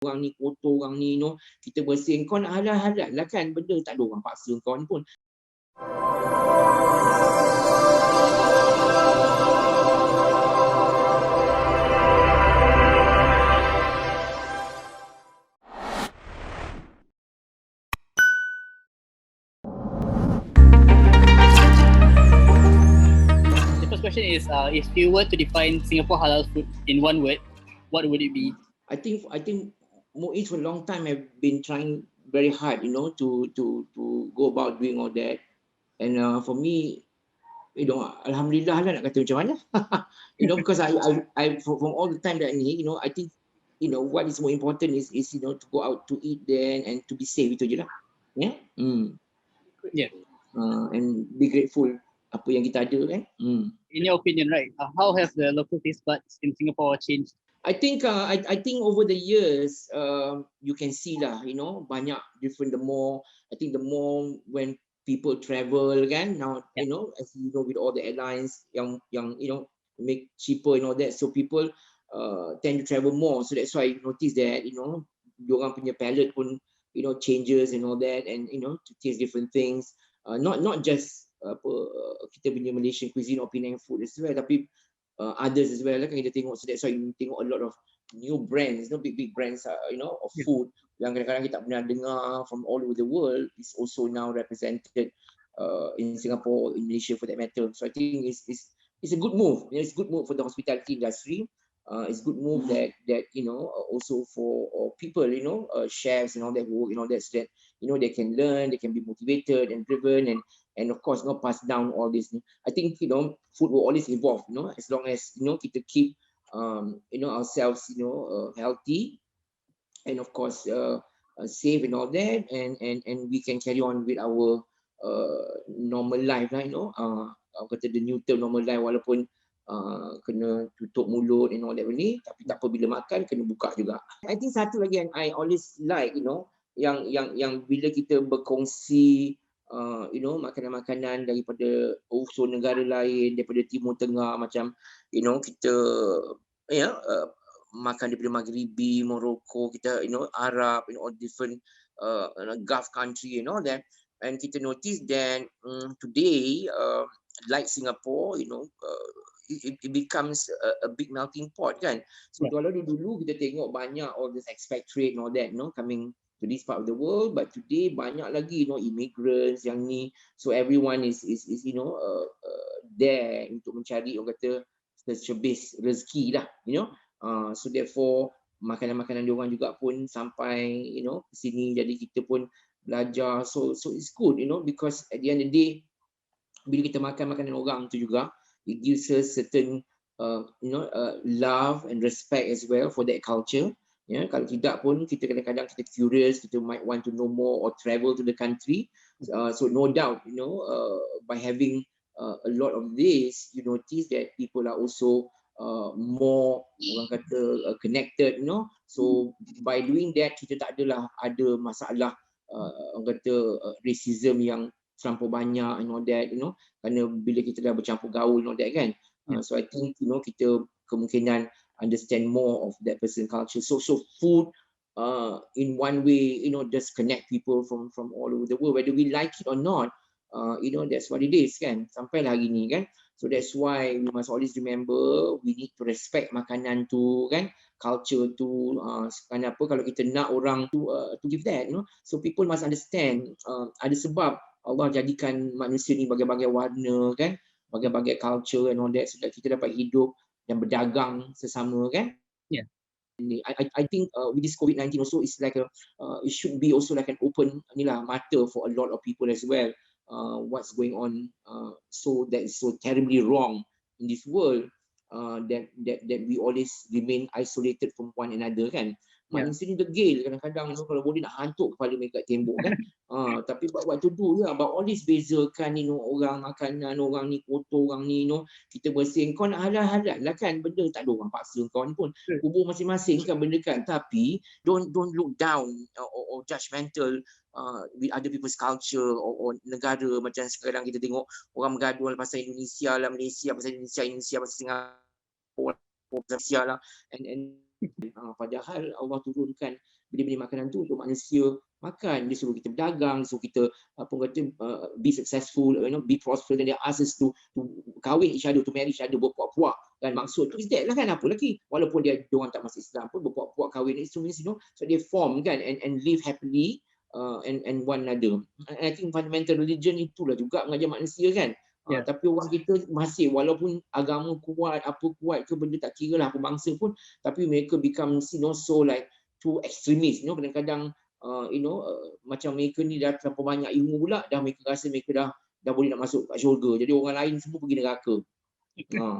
orang ni kotor, orang ni kita bersihin. Kau nak halal-halal lah kan, benda tak ada orang paksa kau ni pun. Question is, if you were to define Singapore halal food in one word, what would it be? I think Muiz for a long time have been trying very hard, to go about doing all that. And for me, alhamdulillah lah nak kata macam mana. Because I from all the time that I think what is more important is to go out to eat then and to be safe, itu je lah. Yeah. Yeah. And be grateful apa yang kita ada kan. In your opinion, right? How have the local taste buds in Singapore changed? I think over the years, you can see lah, banyak different. The more when people travel kan now, as you know, with all the airlines yang make cheaper and all that, so people tend to travel more. So that's why you notice that diorang punya palate pun changes and all that, and to taste different things. Not just kita punya Malaysian cuisine or Penang food as well, tapi others as well lah kan kita tengok. So that's why you tengok a lot of new brands, big brands of food yang kadang-kadang kita tak pernah dengar from all over the world is also now represented in Singapore, in Malaysia for that matter. So I think it's a good move. It's a good move for the hospitality industry. It's a good move that also for people, chefs and all that who work and all that, so that they can learn, they can be motivated and driven, and of course pass down all this. I think food will always evolve, as long as kita keep ourselves healthy, and of course safe and all that, and we can carry on with our normal life lah, kata the new term normal life, walaupun kena tutup mulut and all that ni, tapi tak apa, bila makan kena buka juga. I think satu lagi yang I always like, yang bila kita berkongsi makanan-makanan daripada unsur negara lain, daripada Timur Tengah, macam kita makan daripada Maghribi, Morocco, kita Arab, all different Gulf country and all that, and kita notice that today like Singapore, it becomes a big melting pot kan. So kalau dulu kita tengok banyak all this expatriate and all that coming to this part of the world, but today banyak lagi immigrants yang ni, so everyone is there untuk mencari orang kata secebis rezeki lah, so therefore makanan-makanan diorang juga pun sampai ke sini, jadi kita pun belajar. So it's good, because at the end of the day, bila kita makan makanan orang tu juga, it gives us certain love and respect as well for that culture. Kalau tidak pun kita kadang-kadang kita curious, kita might want to know more or travel to the country. So no doubt, by having a lot of this, you notice that people are also more orang kata connected, So by doing that, kita tak adalah ada masalah orang kata racism yang terlampau banyak and all that, kerana bila kita dah bercampur gaul and all that kan. So I think kita kemungkinan understand more of that person culture. So food in one way just connect people from all over the world, whether we like it or not. That's what it is kan, sampai hari ni kan. So that's why we must always remember we need to respect makanan tu kan, culture tu. Kenapa kalau kita nak orang to give that, so people must understand ada sebab Allah jadikan manusia ni bagai-bagai warna kan, bagai-bagai culture and all that, so that kita dapat hidup dan berdagang sesama kan. Yeah. I think with this COVID-19 also, it's like it should be also like an open mata for a lot of people as well. What's going on, so that is so terribly wrong in this world, that we always remain isolated from one another kan. Manusia ni degil kadang-kadang, kalau boleh nak hantuk kepala mereka kat tembok kan. Tapi buat tu ya, about all this bezakan orang makanan, orang ni kotor, orang ni kita bersihin. Kau nak halal-halal lah kan, benda tak ada orang paksa kau ni pun, kubur masing-masing kan benda kan. Tapi don't look down or judgmental with other people's culture or negara. Macam sekarang kita tengok orang bergaduh pasal Indonesia lah, Malaysia pasal Indonesia pasal Singapura, pasal Malaysia lah, and Padahal Allah turunkan benda-benda makanan tu untuk manusia makan. Dia suruh kita berdagang, suruh kita apa kata be successful, be prosperous, and they ask us to kahwin each other, to marry each other, berpuak-puak. Dan maksud tu is that lah kan, apa lagi? Walaupun dia orang tak masuk Islam pun berpuak-puak kahwin, itu means so they form kan and live happily and one another. And I think fundamental religion itulah juga mengajar manusia kan. Tapi orang kita masih, walaupun agama kuat, apa kuat ke benda, tak kira lah apa bangsa pun, tapi mereka become so like too extremist, kadang-kadang macam mereka ni dah terlalu banyak ilmu pula, dah mereka rasa mereka dah boleh nak masuk kat syurga, jadi orang lain semua pergi neraka.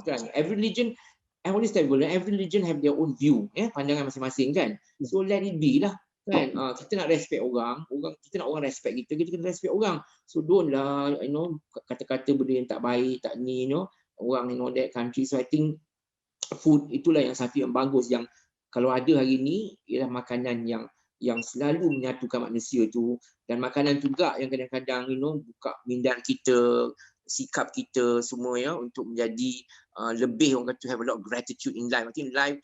Kan, every religion, I always tell you, every religion have their own view, pandangan masing-masing kan. So let it be lah kan. Kita nak respect orang, kita nak orang respect kita kena respect orang. So don't lah kata-kata benda yang tak baik, tak ni, orang that country. So I think food itulah yang satu yang bagus, yang kalau ada hari ni ialah makanan yang selalu menyatukan manusia tu, dan makanan juga yang kadang-kadang buka minda kita, sikap kita semua untuk menjadi lebih, orang kata, to have a lot of gratitude in life. I think life,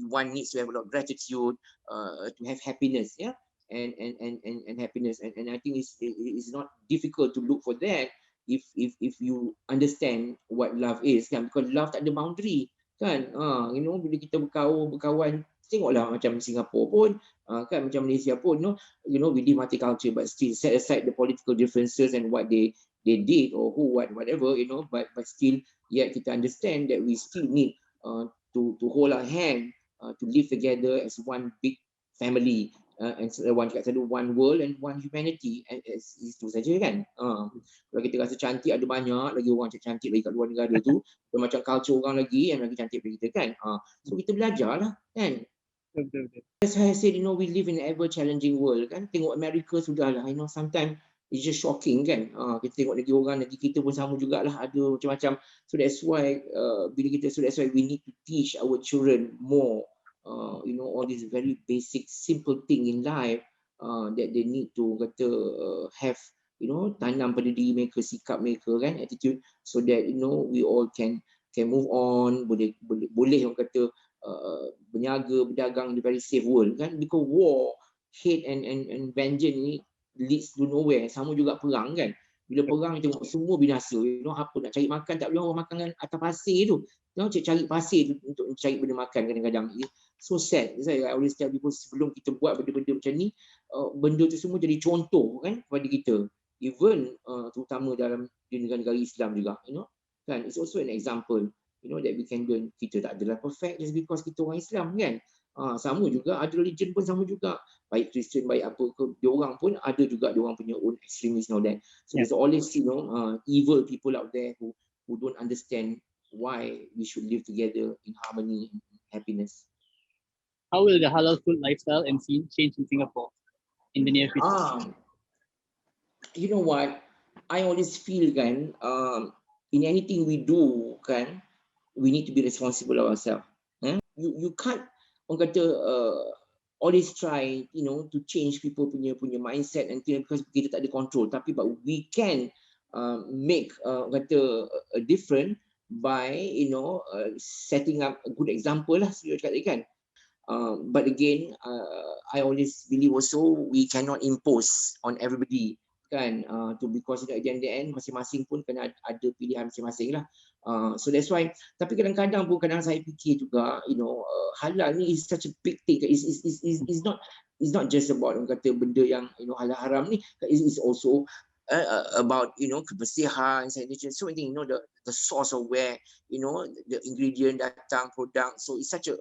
one needs to have a lot of gratitude, to have happiness, and happiness, and I think it's not difficult to look for that if you understand what love is kan, because love tak ada boundary kan. Bila kita berkawan, tengoklah macam Singapore pun kan, macam Malaysia pun, we live multicultural but still set aside the political differences and what they did or who whatever, but still yet kita understand that we still need to hold our hand, to live together as one big family, and one world and one humanity, and itu saja kan. Kalau kita rasa cantik, ada banyak lagi orang cantik lagi kat luar negara tu, macam culture orang lagi yang lagi cantik daripada kita kan. So kita belajar lah kan. As I said, we live in an ever challenging world kan. Tengok Amerika sudah lah, sometimes it's just shocking kan. Kita tengok lagi orang, lagi kita pun sama jugalah, ada macam-macam. So that's why that's why we need to teach our children more, all these very basic simple thing in life, that they need to have, tanam pada diri mereka, sikap mereka kan, attitude, so that we all can move on, boleh orang kata berniaga, berdagang in a very safe world kan. Because war, hate and vengeance ni leads to nowhere. Sama juga perang kan. Bila perang tengok semua binasa, apa nak cari makan, tak boleh orang makan atas pasir tu. Cari pasir tu untuk cari benda makan kadang-kadang. So sad. Saya always tell people, sebelum kita buat benda-benda macam ni, benda tu semua jadi contoh kan kepada kita. Even terutama dalam di negara-negara Islam juga, kan. It's also an example, that we can learn. Kita tak adalah perfect just because kita orang Islam kan. Sama juga, ada religion pun sama juga. Baik Kristian, baik apa ke, diorang pun ada juga diorang punya own extremists and all that. So there's always, evil people out there who don't understand why we should live together in harmony and happiness. How will the halal food lifestyle and scene change in Singapore in the near future? You know what? I always feel kan, in anything we do kan, we need to be responsible of ourselves. You can't, orang kata, always try, to change people punya mindset and things, because kita tak ada control. Tapi but we can make a difference by setting up a good example lah, saya cakap tadi kan. But again, I always believe also we cannot impose on everybody kan, because at the end masing-masing pun kena ada pilihan masing-masing lah. So that's why, tapi kadang-kadang pun saya fikir juga, halal ni is such a big thing. It's not just about orang kata benda yang halal haram ni. It's also about kebersihan, sanitation, so I think the source of where the ingredient datang, product. So it's such a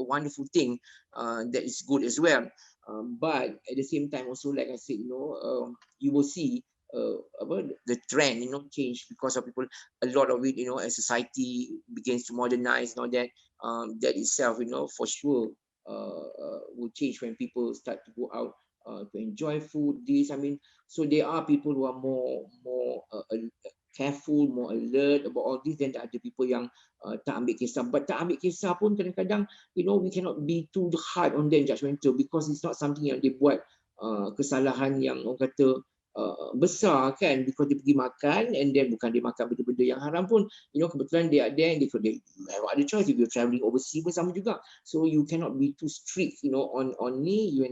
wonderful thing that is good as well. But at the same time also, like I said, you will see the trend change because of people. A lot of it, as society begins to modernize and all that, that itself, for sure will change when people start to go out to enjoy food. So there are people who are more careful, more alert about all this. Then ada people yang tak ambil kisah. But tak ambil kisah pun kadang-kadang, we cannot be too hard on them, judgmental, because it's not something yang dia buat kesalahan yang orang kata besar kan, because dia pergi makan and then bukan dia makan benda-benda yang haram pun, you know, kebetulan dia ada and they have other choice. If you're traveling overseas pun sama juga, so you cannot be too strict, you know, on ni. You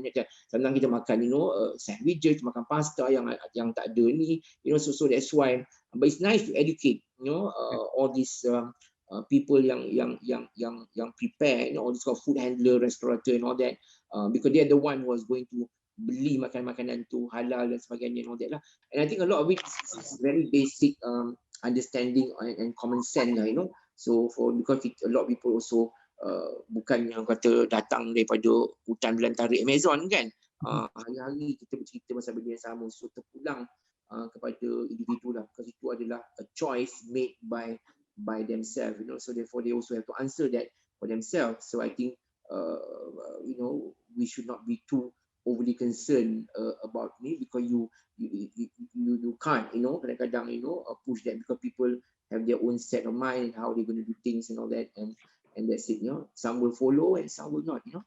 sometimes kita makan, you know, sandwiches, makan pasta yang tak ada ni, you know, so that's why. But it's nice to educate, you know, all these people yang prepare, you know, all this kind of food handler, restaurateur and all that, because they're the one who was going to beli makanan tu halal dan sebagainya and all that lah. And I think a lot of it is very basic understanding and common sense lah, you know. So because a lot of people also bukan yang kata datang daripada hutan belantara Amazon kan, hari-hari kita bercerita pasal benda yang sama, so terpulang kepada individu lah, because itu adalah a choice made by themselves, you know. So therefore they also have to answer that for themselves. So I think you know, we should not be too overly concerned about me, because you can't, you know, kadang-kadang, you know, push that, because people have their own set of mind and how they're going to do things and all that, and that's it, you know. Some will follow and some will not, you know.